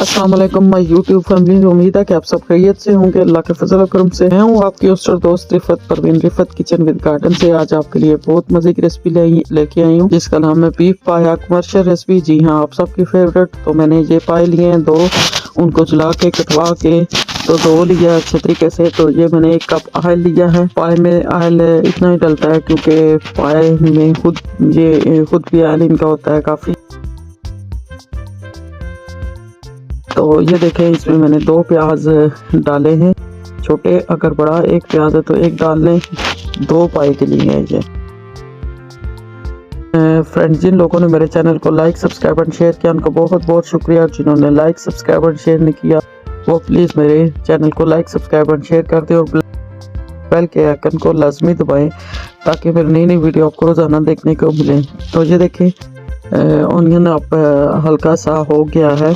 अस्सलाम वालेकुम my YouTube family. उम्मीद है कि आप सब खैरियत से होंगे। अल्लाह के फजल करम से। मैं हूँ आपकी होस्टर दोस्त Rifat Parveen, Rifat kitchen with garden से। आज आपके लिए बहुत मजे की रेसिपी लेके आई हूँ जिसका नाम है बीफ पाया कमर्शियल रेसिपी। जी हाँ, आप सबकी फेवरेट। तो मैंने ये पाए लिए हैं दो, उनको जला के कटवा के तो धो लिया अच्छे तरीके से। तो ये मैंने 1 कप ऑयल लिया है। पाए में ऑयल इतना ही डलता है क्योंकि पाए में खुद भी ऑयल इनका होता है काफी। तो ये देखें, इसमें मैंने 2 प्याज डाले हैं छोटे। अगर बड़ा 1 प्याज है तो 1 डाल लें। 2 पाए के लिए है ये। फ्रेंड्स, जिन लोगों ने मेरे चैनल को लाइक सब्सक्राइब एंड शेयर किया उनका बहुत बहुत शुक्रिया। जिन्होंने लाइक सब्सक्राइब एंड शेयर नहीं किया वो प्लीज़ मेरे चैनल को लाइक सब्सक्राइब एंड शेयर कर दें और बेल के आइकन को लाजमी दबाएं ताकि मेरी नई नई वीडियो आपको रोज़ाना देखने को मिले। तो ये देखें, ऑनियन आप हल्का सा हो गया है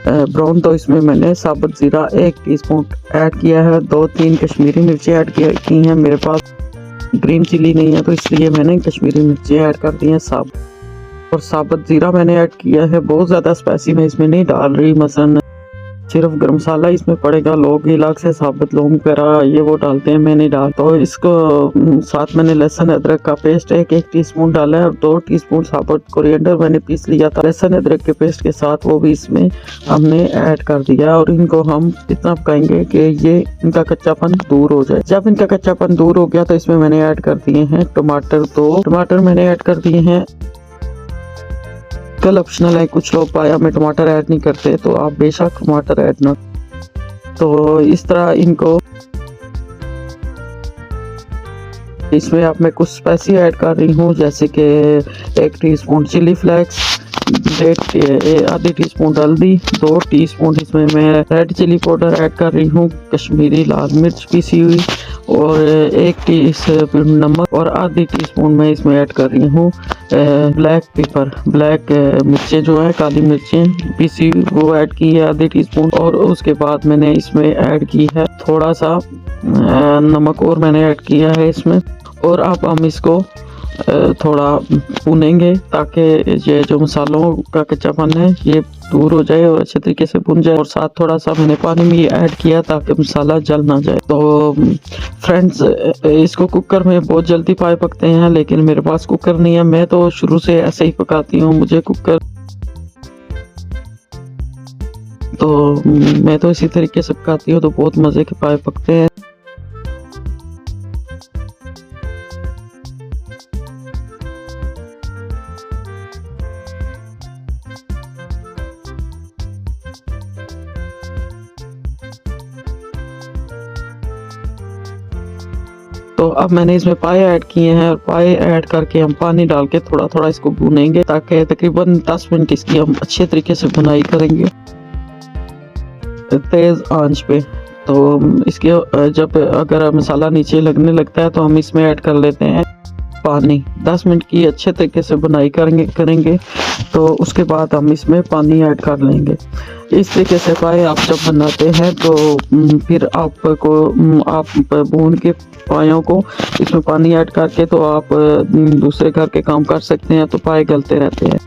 ब्राउन। तो इसमें मैंने साबुत ज़ीरा 1 टीस्पून ऐड किया है। 2-3 कश्मीरी मिर्ची ऐड की हैं। मेरे पास ग्रीन चिली नहीं है तो इसलिए मैंने कश्मीरी मिर्ची ऐड कर दी हैं साबुत। और साबुत ज़ीरा मैंने ऐड किया है। बहुत ज़्यादा स्पाइसी मैं इसमें नहीं डाल रही, मसलन सिर्फ गरम मसाला इसमें पड़ेगा। लोग अलग से साबुत लौंग वगैरह ये वो डालते हैं, मैं नहीं डाल। तो इसको साथ मैंने लहसुन अदरक का पेस्ट 1 टीस्पून डाला है और 2 टीस्पून साबुत कोरिएंडर मैंने पीस लिया था लहसुन अदरक के पेस्ट के साथ, वो भी इसमें हमने ऐड कर दिया। और इनको हम इतना पकाएंगे कि ये इनका कच्चापन दूर हो जाए। जब इनका कच्चापन दूर हो गया तो इसमें मैंने ऐड कर दिए हैं टमाटर। 2 टमाटर मैंने ऐड कर दिए हैं। कल ऑप्शनल है, कुछ लोग पाया में टमाटर ऐड नहीं करते तो आप बेशक टमाटर ऐड ना। तो इस तरह इनको इसमें अब मैं कुछ स्पाइसी ऐड कर रही हूँ, जैसे कि 1 टीस्पून चिली फ्लेक्स, आधी टीस्पून हल्दी, 2 टीस्पून इसमें मैं रेड चिली पाउडर ऐड कर रही हूँ, कश्मीरी लाल मिर्च पीसी हुई, और 1 टीस्पून नमक, और आधी टीस्पून मैं इसमें ऐड कर रही हूँ ब्लैक पेपर, ब्लैक मिर्चें जो है काली मिर्चें पीसी वो ऐड की है आधी टीस्पून। और उसके बाद मैंने इसमें ऐड की है थोड़ा सा नमक और मैंने ऐड किया है इसमें। और अब हम इसको थोड़ा भूनेंगे ताकि ये जो मसालों का कच्चापन है ये दूर हो जाए और अच्छे तरीके से भुन जाए। और साथ थोड़ा सा मैंने पानी भी ऐड किया ताकि मसाला जल ना जाए। तो फ्रेंड्स, इसको कुकर में बहुत जल्दी पाए पकते हैं, लेकिन मेरे पास कुकर नहीं है। मैं तो शुरू से ऐसे ही पकाती हूँ, मुझे कुकर तो मैं तो इसी तरीके से पकाती हूँ तो बहुत मज़े के पाए पकते हैं। तो अब मैंने इसमें पाए ऐड किए हैं और पाए ऐड करके हम पानी डाल के थोड़ा थोड़ा इसको भूनेंगे ताकि तकरीबन 10 मिनट इसकी हम अच्छे तरीके से भुनाई करेंगे तेज़ आंच पे। तो इसके जब अगर मसाला नीचे लगने लगता है तो हम इसमें ऐड कर लेते हैं पानी। 10 मिनट की अच्छे तरीके से बुनाई करेंगे तो उसके बाद हम इसमें पानी ऐड कर लेंगे। इस तरीके से पाए आप जब बनाते हैं तो फिर आप भून के पायों को इसमें पानी ऐड करके तो आप दूसरे घर के काम कर सकते हैं, तो पाए गलते रहते हैं।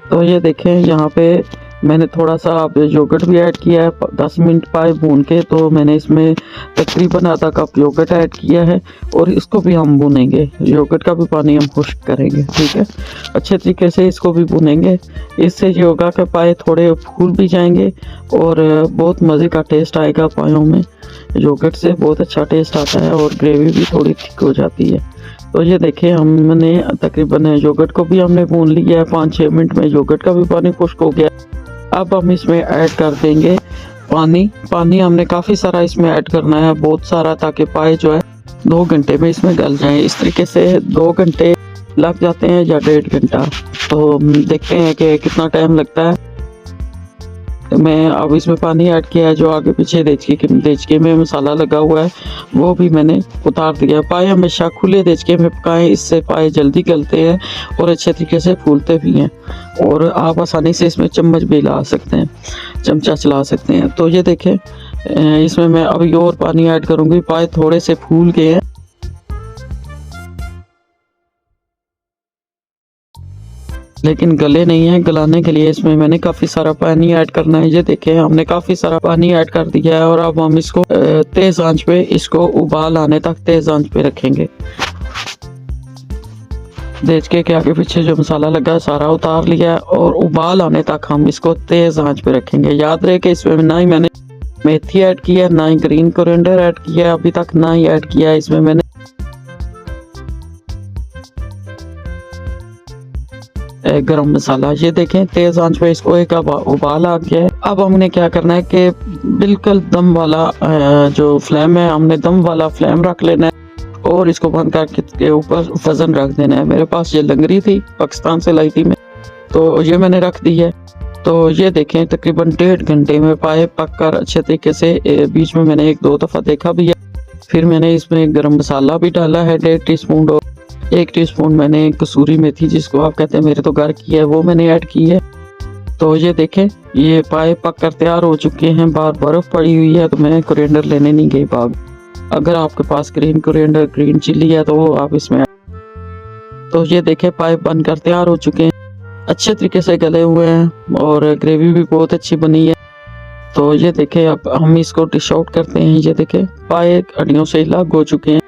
तो ये देखें, यहाँ पे मैंने थोड़ा सा योगर्ट भी ऐड किया है 10 मिनट पाए भून के। तो मैंने इसमें तकरीबन आधा कप योगर्ट ऐड किया है और इसको भी हम भूनेंगे। योगर्ट का भी पानी हम खुश्क करेंगे, ठीक है। अच्छे तरीके से इसको भी भूनेंगे। इससे योगा के पाए थोड़े फूल भी जाएंगे और बहुत मज़े का टेस्ट आएगा पायों में। योगर्ट से बहुत अच्छा टेस्ट आता है और ग्रेवी भी थोड़ी थिक हो जाती है। तो ये देखें, हमने तकरीबन योगर्ट को भी हमने भून लिया है। 5-6 मिनट में योगर्ट का भी पानी खुश्क हो गया। अब हम इसमें ऐड कर देंगे पानी हमने काफ़ी सारा इसमें ऐड करना है, बहुत सारा, ताकि पाए जो है 2 घंटे में इसमें गल जाए। इस तरीके से 2 घंटे लग जाते हैं या 1.5 घंटा। तो देखते हैं कि कितना टाइम लगता है। मैं अब इसमें पानी ऐड किया है। जो आगे पीछे देचके में मसाला लगा हुआ है वो भी मैंने उतार दिया। पाए हमेशा खुले देचके में पकाएं, इससे पाए जल्दी गलते हैं और अच्छे तरीके से फूलते भी हैं। और आप आसानी से इसमें चम्मच भी ला सकते हैं, चमचा चला सकते हैं। तो ये देखें, इसमें मैं अभी और पानी ऐड करूँगी। पाए थोड़े से फूल गए हैं लेकिन गले नहीं है। गलाने के लिए इसमें मैंने काफ़ी सारा पानी ऐड करना है। ये देखें हमने काफ़ी सारा पानी ऐड कर दिया है और अब हम इसको तेज़ आंच पे इसको उबाल आने तक तेज़ आंच पे रखेंगे। देखिए के आगे पीछे जो मसाला लगा है सारा उतार लिया है और उबाल आने तक हम इसको तेज़ आंच पे रखेंगे। याद रहे कि इसमें ना ही मैंने मेथी ऐड किया है, ना ही ग्रीन कोरिएंडर ऐड किया है अभी तक, ना ही ऐड किया है इसमें मैंने गरम मसाला। ये देखें तेज आंच पे इसको एक उबाल आ गया है। अब हमने क्या करना है कि बिल्कुल दम वाला जो फ्लेम है, हमने दम वाला फ्लेम रख लेना है और इसको बंद करके ऊपर वजन रख देना है। मेरे पास ये लंगरी थी, पाकिस्तान से लाई थी मैं, तो ये मैंने रख दी है। तो ये देखें तकरीबन 1.5 घंटे में पाए पक कर अच्छे तरीके से। बीच में मैंने 1-2 दफ़ा देखा भी है। फिर मैंने इसमें गरम मसाला भी डाला है 1.5 टीस्पून और 1 टीस्पून मैंने कसूरी मेथी, जिसको आप कहते हैं, मेरे तो घर की है, वो मैंने ऐड की है। तो ये देखें ये पाए पक कर तैयार हो चुके हैं। बाहर बर्फ़ पड़ी हुई है तो मैं कोरिएंडर लेने नहीं गई बाग। अगर आपके पास ग्रीन कोरिएंडर, ग्रीन चिल्ली है तो वो आप इसमें। तो ये देखें पाए बनकर तैयार हो चुके हैं, अच्छे तरीके से गले हुए हैं और ग्रेवी भी बहुत अच्छी बनी है। तो ये देखें अब हम इसको डिश आउट करते हैं। ये देखें पाए हड्डियों से अलग हो चुके हैं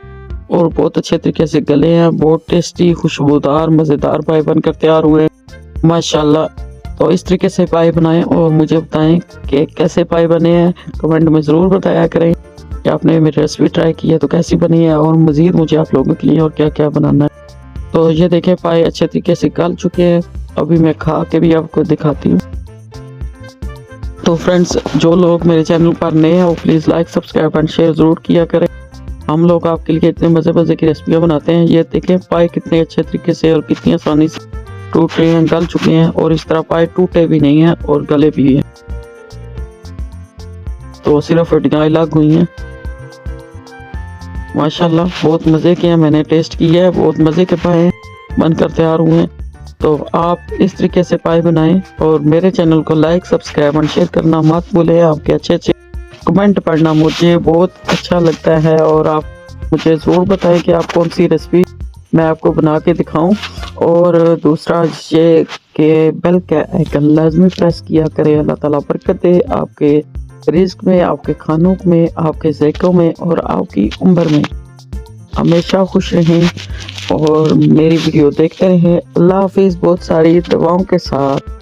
और बहुत अच्छे तरीके से गले हैं। बहुत टेस्टी, खुशबूदार, मज़ेदार पाए बनकर तैयार हुए हैं माशाल्लाह। तो इस तरीके से पाए बनाएं और मुझे बताएं कि कैसे पाए बने हैं। कमेंट में ज़रूर बताया करें कि आपने मेरी रेसिपी ट्राई की है तो कैसी बनी है और मज़ीद मुझे आप लोगों के लिए और क्या क्या बनाना है। तो ये देखें पाए अच्छे तरीके से गल चुके हैं। अभी मैं खा के भी आपको दिखाती हूँ। तो फ्रेंड्स, जो लोग मेरे चैनल पर नए हैं वो please like, subscribe and share ज़रूर किया करें। हम लोग आपके लिए इतने मज़े मज़े की रेसिपियाँ बनाते हैं। ये देखें पाए कितने अच्छे तरीके से और कितनी आसानी से टूट रहे हैं, गल चुके हैं और इस तरह पाए टूटे भी नहीं हैं और गले भी हैं। तो सिर्फ हड्डियाँ अलग हुई हैं माशाल्लाह। बहुत मज़े के हैं, मैंने टेस्ट किया है, बहुत मज़े के पाए बनकर तैयार हुए हैं। तो आप इस तरीके से पाए बनाएं और मेरे चैनल को लाइक, सब्सक्राइब एंड शेयर करना मत भूलें। आपके अच्छे अच्छे कमेंट पढ़ना मुझे बहुत अच्छा लगता है और आप मुझे ज़रूर बताएं कि आप कौन सी रेसिपी मैं आपको बना के दिखाऊं। और दूसरा ये कि बेल का आइकन लाजमी प्रेस किया करें। अल्लाह ताला बरकत दे आपके रिस्क में, आपके खानों में, आपके ज़ायक़ों में और आपकी उम्र में। हमेशा खुश रहें और मेरी वीडियो देखते रहें। अल्लाह हाफिज़। बहुत सारी दुआओं के साथ।